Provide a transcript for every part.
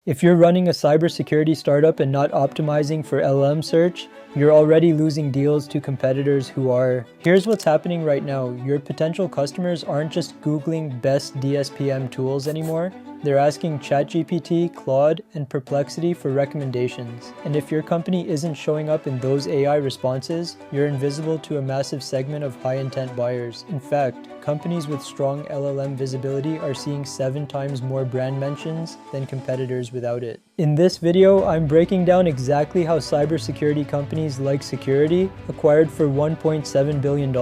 If you're running a cybersecurity startup and not optimizing for LLM search, you're already losing deals to competitors who are. Here's what's happening right now. Your potential customers aren't just Googling best DSPM tools anymore. They're asking ChatGPT, Claude, and Perplexity for recommendations. And if your company isn't showing up in those AI responses, you're invisible to a massive segment of high-intent buyers. In fact, companies with strong LLM visibility are seeing 7 times more brand mentions than competitors without it. In this video, I'm breaking down exactly how cybersecurity companies like Security, acquired for $1.7 billion,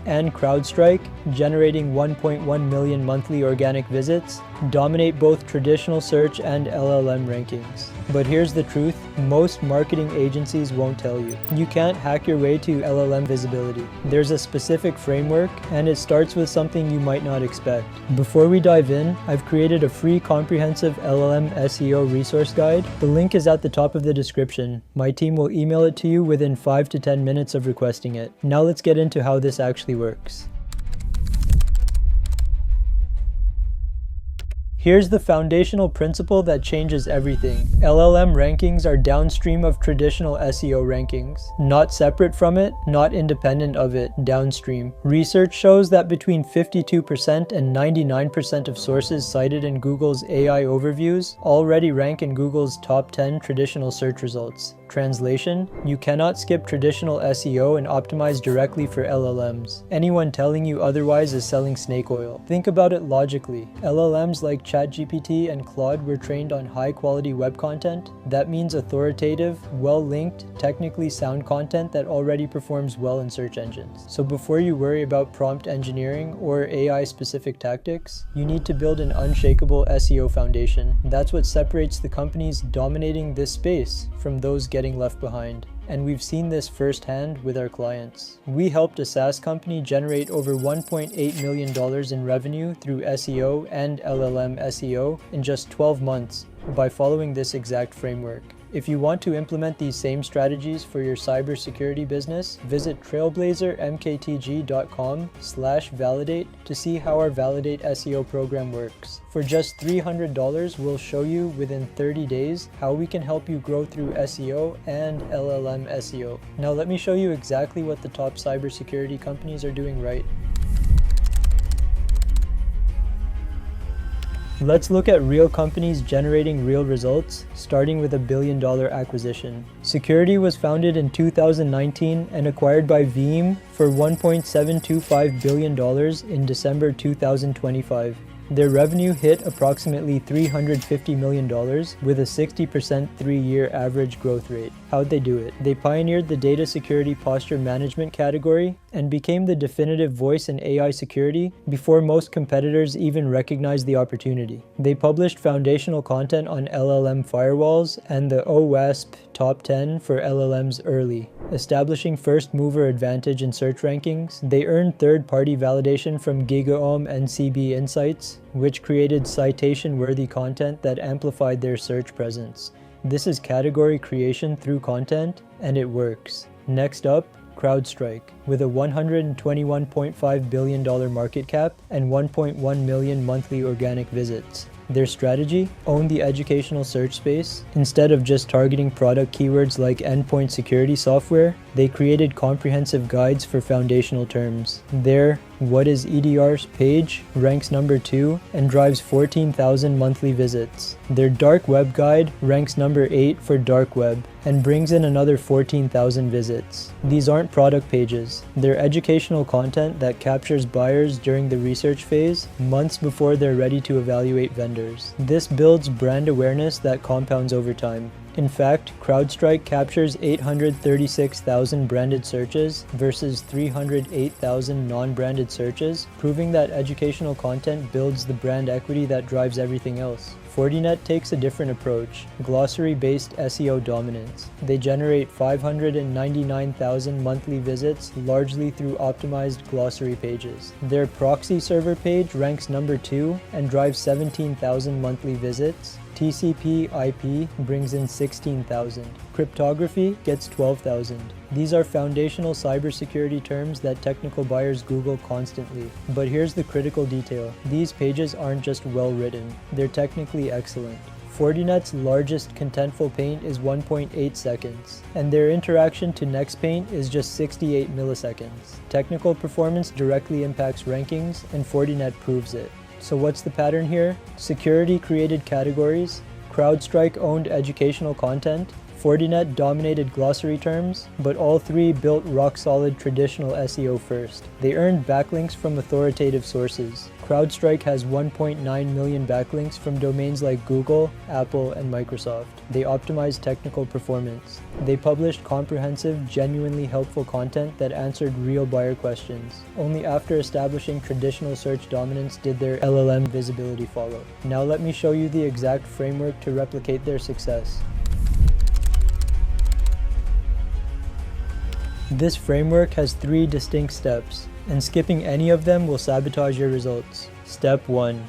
and CrowdStrike, generating 1.1 million monthly organic visits, dominate both traditional search and LLM rankings. But here's the truth, most marketing agencies won't tell you. You can't hack your way to LLM visibility. There's a specific framework, and it starts with something you might not expect. Before we dive in, I've created a free comprehensive LLM SEO resource guide. The link is at the top of the description. My team will email it to you within 5 to 10 minutes of requesting it. Now let's get into how this actually works. Here's the foundational principle that changes everything. LLM rankings are downstream of traditional SEO rankings. Not separate from it, not independent of it, downstream. Research shows that between 52% and 99% of sources cited in Google's AI overviews already rank in Google's top 10 traditional search results. Translation: you cannot skip traditional SEO and optimize directly for LLMs. Anyone telling you otherwise is selling snake oil. Think about it logically. LLMs like ChatGPT and Claude were trained on high-quality web content. That means authoritative, well-linked, technically sound content that already performs well in search engines. So before you worry about prompt engineering or AI-specific tactics, you need to build an unshakable SEO foundation. That's what separates the companies dominating this space from those getting left behind. And we've seen this firsthand with our clients. We helped a SaaS company generate over $1.8 million in revenue through SEO and LLM SEO in just 12 months by following this exact framework. If you want to implement these same strategies for your cybersecurity business, visit trailblazermktg.com/validate to see how our Validate SEO program works. For just $300, we'll show you within 30 days how we can help you grow through SEO and LLM SEO. Now let me show you exactly what the top cybersecurity companies are doing right. Let's look at real companies generating real results, starting with a billion-dollar acquisition. Security was founded in 2019 and acquired by Veeam for $1.725 billion in December 2025. Their revenue hit approximately $350 million with a 60% 3-year average growth rate. How'd they do it? They pioneered the data security posture management category and became the definitive voice in AI security before most competitors even recognized the opportunity. They published foundational content on LLM firewalls and the OWASP top 10 for LLMs early, establishing first mover advantage in search rankings. They earned third-party validation from GigaOM and CB Insights, which created citation-worthy content that amplified their search presence. This is category creation through content, and it works. Next up, CrowdStrike, with a $121.5 billion market cap and 1.1 million monthly organic visits. Their strategy? Own the educational search space. Instead of just targeting product keywords like endpoint security software, they created comprehensive guides for foundational terms. Their What is EDR page ranks number 2 and drives 14,000 monthly visits. Their Dark Web guide ranks number 8 for dark web and brings in another 14,000 visits. These aren't product pages. They're educational content that captures buyers during the research phase, months before they're ready to evaluate vendors. This builds brand awareness that compounds over time. In fact, CrowdStrike captures 836,000 branded searches versus 308,000 non-branded searches, proving that educational content builds the brand equity that drives everything else. Fortinet takes a different approach, glossary-based SEO dominance. They generate 599,000 monthly visits largely through optimized glossary pages. Their proxy server page ranks number 2 and drives 17,000 monthly visits. TCP/IP brings in 16,000. Cryptography gets 12,000. These are foundational cybersecurity terms that technical buyers Google constantly. But here's the critical detail. These pages aren't just well written, they're technically excellent. Fortinet's largest contentful paint is 1.8 seconds, and their interaction to next paint is just 68 milliseconds. Technical performance directly impacts rankings, and Fortinet proves it. So what's the pattern here? Security created categories, CrowdStrike owned educational content, Fortinet dominated glossary terms, but all three built rock-solid traditional SEO first. They earned backlinks from authoritative sources. CrowdStrike has 1.9 million backlinks from domains like Google, Apple, and Microsoft. They optimized technical performance. They published comprehensive, genuinely helpful content that answered real buyer questions. Only after establishing traditional search dominance did their LLM visibility follow. Now let me show you the exact framework to replicate their success. This framework has 3 distinct steps, and skipping any of them will sabotage your results. Step 1.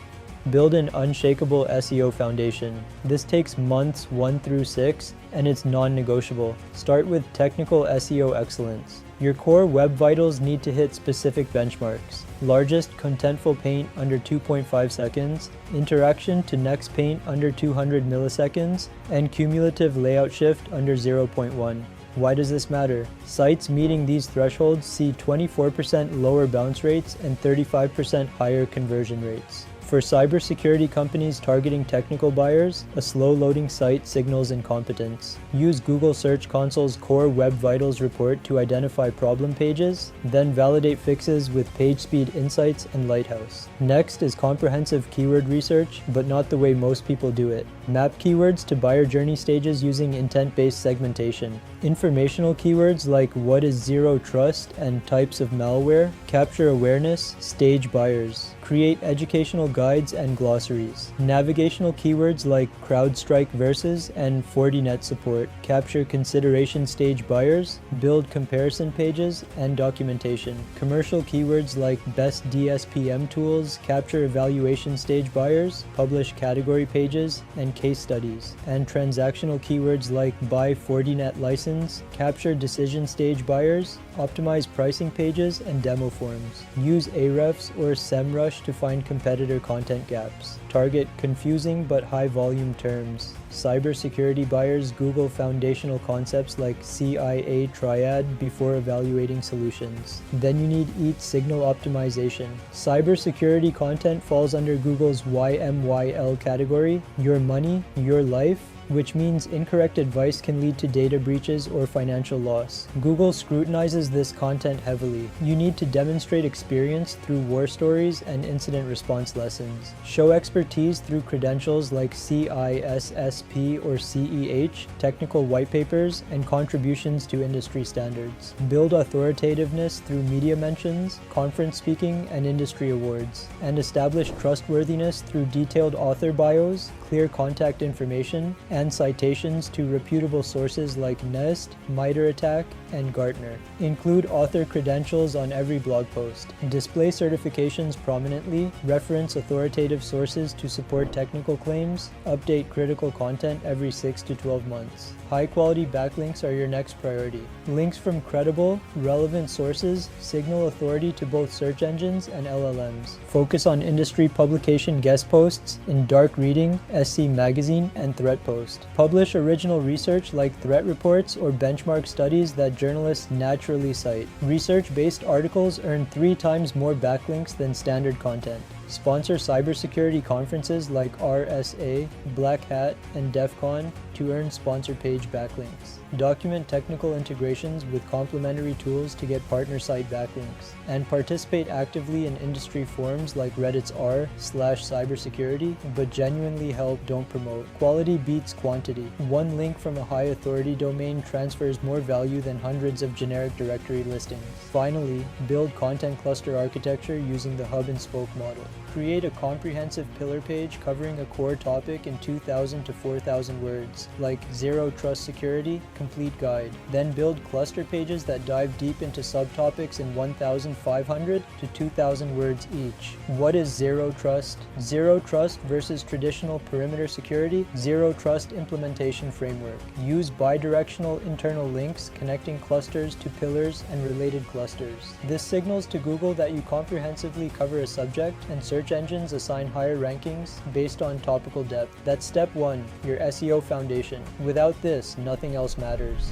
Build an unshakable SEO foundation. This takes months 1 through 6, and it's non-negotiable. Start with technical SEO excellence. Your core web vitals need to hit specific benchmarks. Largest contentful paint under 2.5 seconds, interaction to next paint under 200 milliseconds, and cumulative layout shift under 0.1. Why does this matter? Sites meeting these thresholds see 24% lower bounce rates and 35% higher conversion rates. For cybersecurity companies targeting technical buyers, a slow-loading site signals incompetence. Use Google Search Console's Core Web Vitals report to identify problem pages, then validate fixes with PageSpeed Insights and Lighthouse. Next is comprehensive keyword research, but not the way most people do it. Map keywords to buyer journey stages using intent-based segmentation. Informational keywords like what is zero trust and types of malware capture awareness, stage buyers. Create educational guides and glossaries. Navigational keywords like CrowdStrike Versus and Fortinet support capture consideration stage buyers, build comparison pages, and documentation. Commercial keywords like best DSPM tools capture evaluation stage buyers, publish category pages, and case studies. And transactional keywords like buy Fortinet license capture decision stage buyers, optimize pricing pages, and demo forms. Use Ahrefs or SEMrush to find competitor content gaps. Target confusing but high volume terms. Cybersecurity buyers Google foundational concepts like CIA triad before evaluating solutions. Then you need EAT signal optimization. Cybersecurity content falls under Google's YMYL category, your money, your life, which means incorrect advice can lead to data breaches or financial loss. Google scrutinizes this content heavily. You need to demonstrate experience through war stories and incident response lessons. Show expertise through credentials like CISSP or CEH, technical white papers, and contributions to industry standards. Build authoritativeness through media mentions, conference speaking, and industry awards. And establish trustworthiness through detailed author bios, clear contact information, and citations to reputable sources like NIST, MITRE ATT&CK, and Gartner. Include author credentials on every blog post. Display certifications prominently, reference authoritative sources to support technical claims, update critical content every 6 to 12 months. High-quality backlinks are your next priority. Links from credible, relevant sources signal authority to both search engines and LLMs. Focus on industry publication guest posts in Dark Reading, SC Magazine, and Threat Post. Publish original research like threat reports or benchmark studies that journalists naturally cite. Research-based articles earn 3 times more backlinks than standard content. Sponsor cybersecurity conferences like RSA, Black Hat, and DEF CON to earn sponsor page backlinks. Document technical integrations with complementary tools to get partner site backlinks. And participate actively in industry forums like Reddit's r/cybersecurity, but genuinely help, don't promote. Quality beats quantity. One link from a high authority domain transfers more value than hundreds of generic directory listings. Finally, build content cluster architecture using the hub and spoke model. Create a comprehensive pillar page covering a core topic in 2,000 to 4,000 words, like Zero Trust Security, Complete Guide. Then build cluster pages that dive deep into subtopics in 1,500 to 2,000 words each. What is Zero Trust? Zero Trust versus traditional perimeter security. Zero Trust implementation framework. Use bidirectional internal links connecting clusters to pillars and related clusters. This signals to Google that you comprehensively cover a subject, and search search engines assign higher rankings based on topical depth. That's step 1, your SEO foundation. Without this, nothing else matters.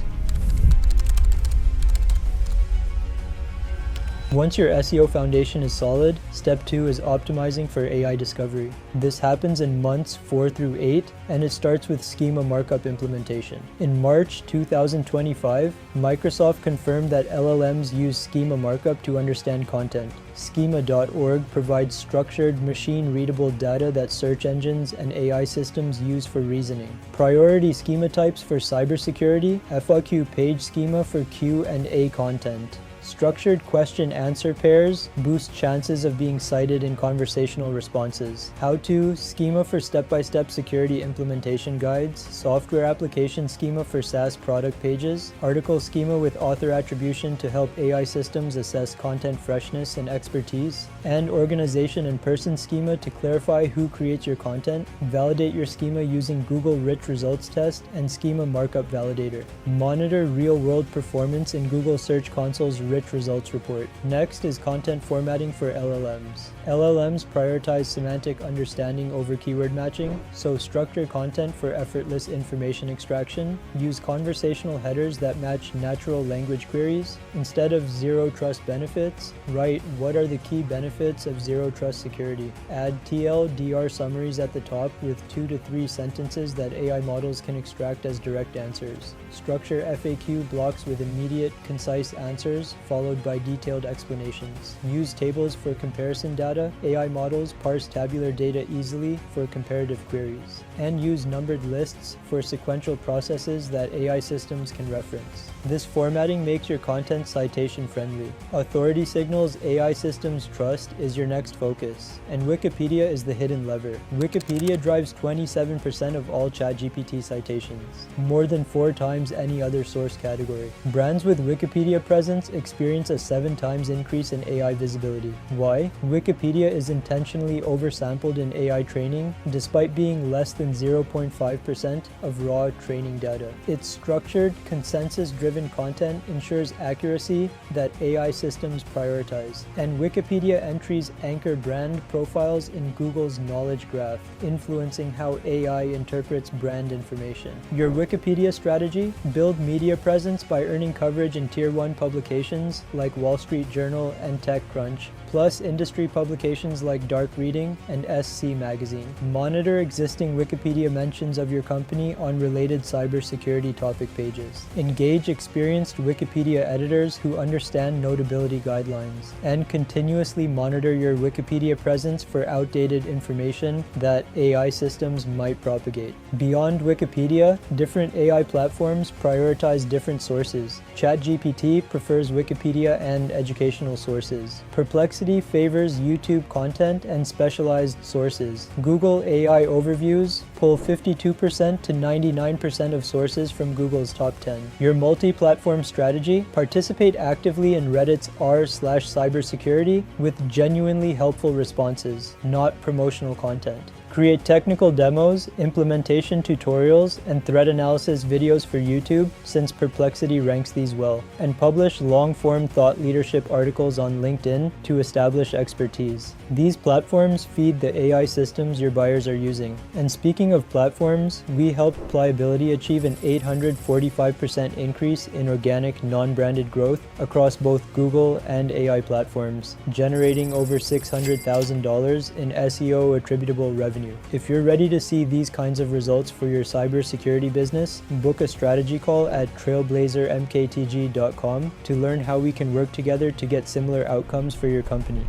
Once your SEO foundation is solid, step 2 is optimizing for AI discovery. This happens in months 4 through 8, and it starts with schema markup implementation. In March 2025, Microsoft confirmed that LLMs use schema markup to understand content. Schema.org provides structured, machine-readable data that search engines and AI systems use for reasoning. Priority schema types for cybersecurity, FAQ page schema for Q&A content. Structured question-answer pairs boost chances of being cited in conversational responses. How-to schema for step-by-step security implementation guides, software application schema for SaaS product pages, article schema with author attribution to help AI systems assess content freshness and expertise, and organization and person schema to clarify who creates your content. Validate your schema using Google Rich Results Test and Schema Markup Validator. Monitor real-world performance in Google Search Console's Rich Results Report. Next is content formatting for LLMs. LLMs prioritize semantic understanding over keyword matching, so structure content for effortless information extraction. Use conversational headers that match natural language queries. Instead of zero trust benefits, write what are the key benefits of zero trust security. Add TLDR summaries at the top with 2 to 3 sentences that AI models can extract as direct answers. Structure FAQ blocks with immediate, concise answers, followed by detailed explanations. Use tables for comparison data. AI models parse tabular data easily for comparative queries. And use numbered lists for sequential processes that AI systems can reference. This formatting makes your content citation friendly. Authority signals AI systems trust is your next focus, and Wikipedia is the hidden lever. Wikipedia drives 27% of all ChatGPT citations, more than 4 times any other source category. Brands with Wikipedia presence experience a 7 times increase in AI visibility. Why? Wikipedia is intentionally oversampled in AI training, despite being less than 0.5% of raw training data. Its structured, consensus-driven content ensures accuracy that AI systems prioritize, and Wikipedia entries anchor brand profiles in Google's knowledge graph, influencing how AI interprets brand information. Your Wikipedia strategy? Build media presence by earning coverage in Tier 1 publications like Wall Street Journal and TechCrunch, plus industry publications like Dark Reading and SC Magazine. Monitor existing Wikipedia mentions of your company on related cybersecurity topic pages. Engage experienced Wikipedia editors who understand notability guidelines, and continuously monitor your Wikipedia presence for outdated information that AI systems might propagate. Beyond Wikipedia, different AI platforms prioritize different sources. ChatGPT prefers Wikipedia and educational sources. Perplexity favors YouTube content and specialized sources. Google AI overviews pull 52% to 99% of sources from Google's top 10. Your multi-platform strategy? Participate actively in Reddit's r/cybersecurity with genuinely helpful responses, not promotional content. Create technical demos, implementation tutorials, and threat analysis videos for YouTube, since Perplexity ranks these well. And publish long-form thought leadership articles on LinkedIn to establish expertise. These platforms feed the AI systems your buyers are using. And speaking of platforms, we helped Pliability achieve an 845% increase in organic non-branded growth across both Google and AI platforms, generating over $600,000 in SEO attributable revenue. If you're ready to see these kinds of results for your cybersecurity business, book a strategy call at trailblazermktg.com to learn how we can work together to get similar outcomes for your company.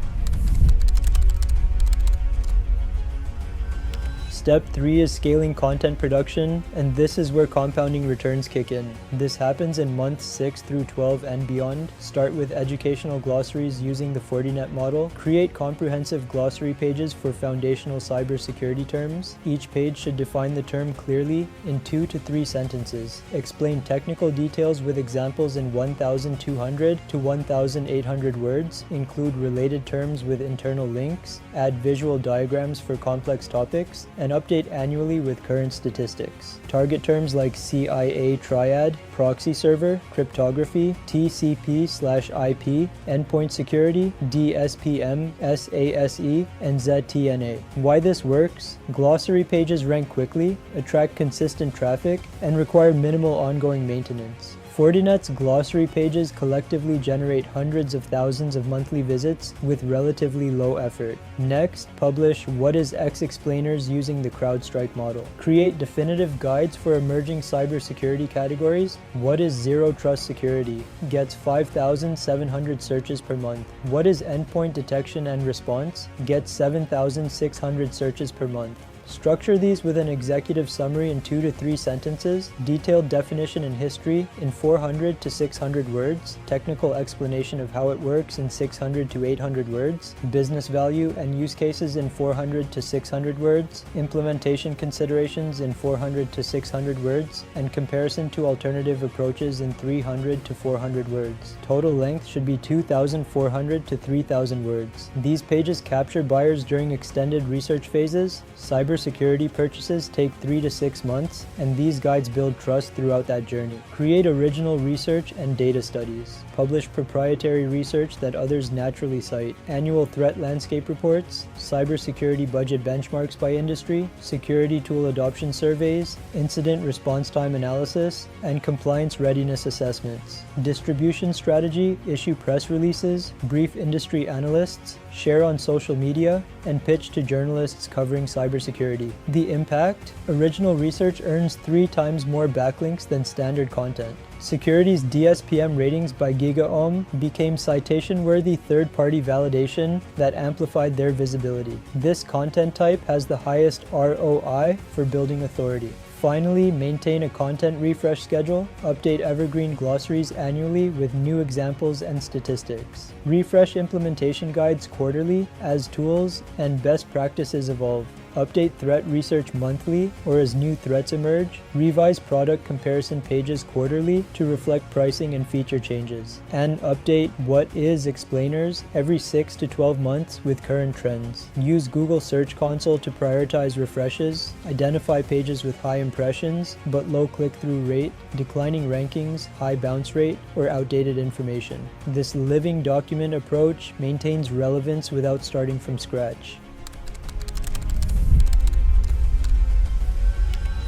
Step 3 is scaling content production, and this is where compounding returns kick in. This happens in months 6 through 12 and beyond. Start with educational glossaries using the Fortinet model. Create comprehensive glossary pages for foundational cybersecurity terms. Each page should define the term clearly in 2 to 3 sentences. Explain technical details with examples in 1,200 to 1,800 words. Include related terms with internal links. Add visual diagrams for complex topics, and update annually with current statistics. Target terms like CIA triad, proxy server, cryptography, TCP/IP, endpoint security, DSPM, SASE, and ZTNA. Why this works? Glossary pages rank quickly, attract consistent traffic, and require minimal ongoing maintenance. Fortinet's glossary pages collectively generate hundreds of thousands of monthly visits with relatively low effort. Next, publish What is X Explainers using the CrowdStrike model. Create definitive guides for emerging cybersecurity categories. What is Zero Trust Security? Gets 5,700 searches per month. What is Endpoint Detection and Response? Gets 7,600 searches per month. Structure these with an executive summary in 2 to 3 sentences, detailed definition and history in 400 to 600 words, technical explanation of how it works in 600 to 800 words, business value and use cases in 400 to 600 words, implementation considerations in 400 to 600 words, and comparison to alternative approaches in 300 to 400 words. Total length should be 2,400 to 3,000 words. These pages capture buyers during extended research phases. Cybersecurity purchases take 3 to 6 months, and these guides build trust throughout that journey. Create original research and data studies. Publish proprietary research that others naturally cite. Annual threat landscape reports, cybersecurity budget benchmarks by industry, security tool adoption surveys, incident response time analysis, and compliance readiness assessments. Distribution strategy, issue press releases, brief industry analysts, share on social media, and pitch to journalists covering cybersecurity. The impact? Original research earns 3 times more backlinks than standard content. Security's DSPM ratings by GigaOM became citation-worthy third-party validation that amplified their visibility. This content type has the highest ROI for building authority. Finally, maintain a content refresh schedule. Update evergreen glossaries annually with new examples and statistics. Refresh implementation guides quarterly as tools and best practices evolve. Update threat research monthly or as new threats emerge. Revise product comparison pages quarterly to reflect pricing and feature changes. And update What is Explainers every 6 to 12 months with current trends. Use Google Search Console to prioritize refreshes. Identify pages with high impressions but low click-through rate, declining rankings, high bounce rate, or outdated information. This living document approach maintains relevance without starting from scratch.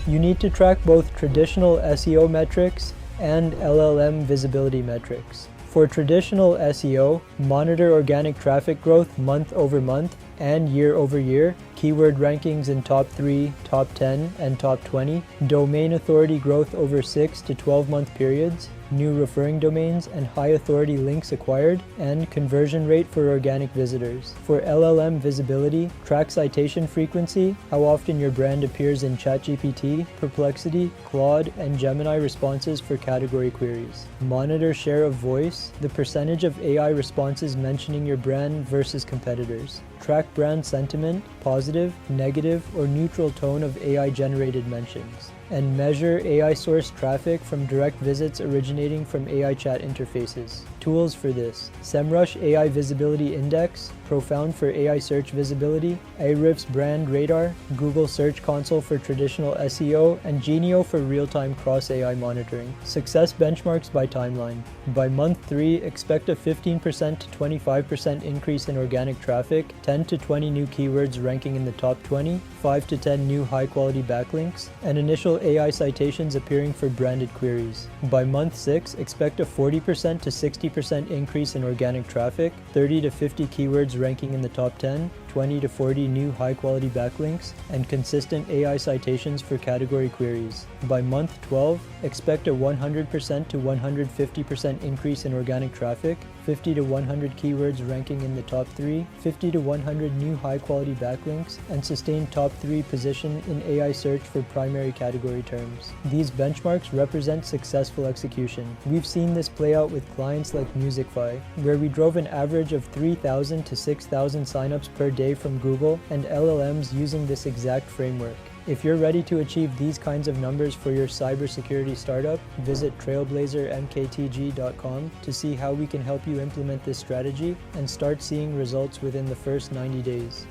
You need to track both traditional SEO metrics and LLM visibility metrics. For traditional SEO, monitor organic traffic growth month over month and year over year, keyword rankings in top 3, top 10, and top 20, domain authority growth over 6 to 12 month periods, new referring domains and high authority links acquired, and conversion rate for organic visitors. For LLM visibility, track citation frequency, how often your brand appears in ChatGPT, Perplexity, Claude, and Gemini responses for category queries. Monitor share of voice, the percentage of AI responses mentioning your brand versus competitors. Track brand sentiment, positive, negative, or neutral tone of AI-generated mentions. And measure AI-sourced traffic from direct visits originating from AI chat interfaces. Tools for this: SEMrush AI Visibility Index, Profound for AI search visibility, Ahrefs Brand Radar, Google Search Console for traditional SEO, and Genio for real-time cross-AI monitoring. Success benchmarks by timeline. By month 3, expect a 15% to 25% increase in organic traffic, 10 to 20 new keywords ranking in the top 20, 5 to 10 new high-quality backlinks, and initial AI citations appearing for branded queries. By month 6, expect a 40% to 60% increase in organic traffic, 30 to 50 keywords ranking in the top 10, 20 to 40 new high-quality backlinks, and consistent AI citations for category queries. By month 12, expect a 100% to 150% increase in organic traffic, 50 to 100 keywords ranking in the top 3, 50 to 100 new high-quality backlinks, and sustain top 3 position in AI search for primary category terms. These benchmarks represent successful execution. We've seen this play out with clients like Musicfy, where we drove an average of 3,000 to 6,000 signups per day from Google and LLMs using this exact framework. If you're ready to achieve these kinds of numbers for your cybersecurity startup, visit trailblazermktg.com to see how we can help you implement this strategy and start seeing results within the first 90 days.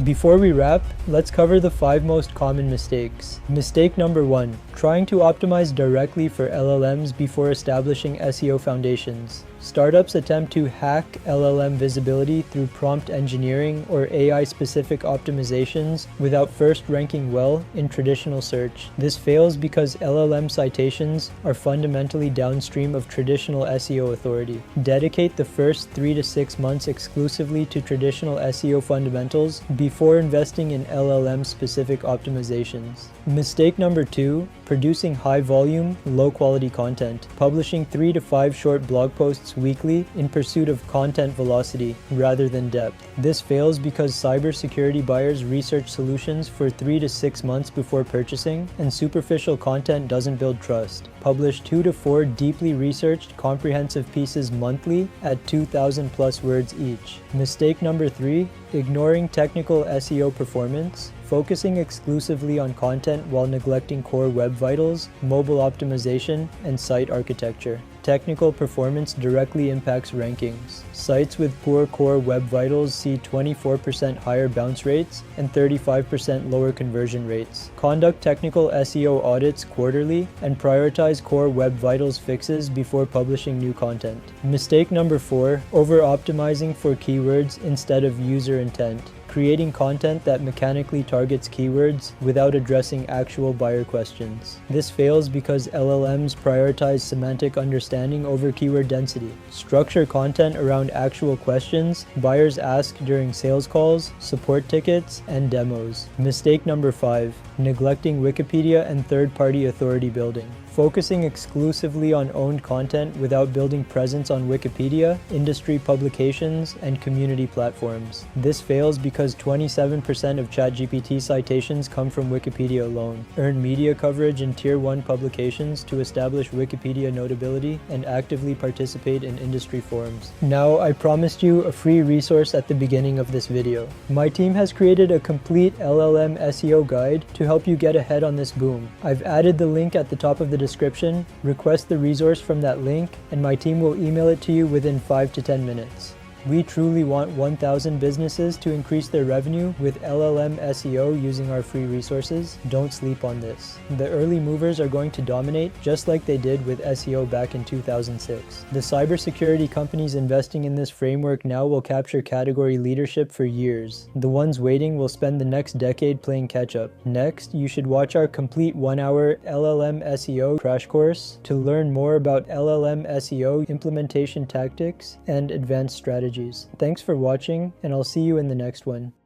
Before we wrap, let's cover the 5 most common mistakes. Mistake number 1. Trying to optimize directly for LLMs before establishing SEO foundations. Startups attempt to hack LLM visibility through prompt engineering or AI-specific optimizations without first ranking well in traditional search. This fails because LLM citations are fundamentally downstream of traditional SEO authority. Dedicate the first 3 to 6 months exclusively to traditional SEO fundamentals before investing in LLM-specific optimizations. Mistake number 2. Producing high-volume, low-quality content. Publishing 3 to 5 short blog posts weekly in pursuit of content velocity rather than depth. This fails because cybersecurity buyers research solutions for 3 to 6 months before purchasing, and superficial content doesn't build trust. Publish 2 to 4 deeply researched, comprehensive pieces monthly at 2,000 plus words each. Mistake number 3. Ignoring technical SEO performance. Focusing exclusively on content while neglecting core web vitals, mobile optimization, and site architecture. Technical performance directly impacts rankings. Sites with poor core web vitals see 24% higher bounce rates and 35% lower conversion rates. Conduct technical SEO audits quarterly and prioritize core web vitals fixes before publishing new content. Mistake number 4. Over-optimizing for keywords instead of user intent. Creating content that mechanically targets keywords without addressing actual buyer questions. This fails because LLMs prioritize semantic understanding over keyword density. Structure content around actual questions buyers ask during sales calls, support tickets, and demos. Mistake number 5. Neglecting Wikipedia and third-party authority building. Focusing exclusively on owned content without building presence on Wikipedia, industry publications, and community platforms. This fails because 27% of ChatGPT citations come from Wikipedia alone. Earn media coverage in Tier 1 publications to establish Wikipedia notability and actively participate in industry forums. Now, I promised you a free resource at the beginning of this video. My team has created a complete LLM SEO guide to help you get ahead on this boom. I've added the link at the top of the description. Request the resource from that link, and my team will email it to you within 5 to 10 minutes. We truly want 1,000 businesses to increase their revenue with LLM SEO using our free resources. Don't sleep on this. The early movers are going to dominate just like they did with SEO back in 2006. The cybersecurity companies investing in this framework now will capture category leadership for years. The ones waiting will spend the next decade playing catch-up. Next, you should watch our complete 1-hour LLM SEO crash course to learn more about LLM SEO implementation tactics and advanced strategies. Thanks for watching, and I'll see you in the next one.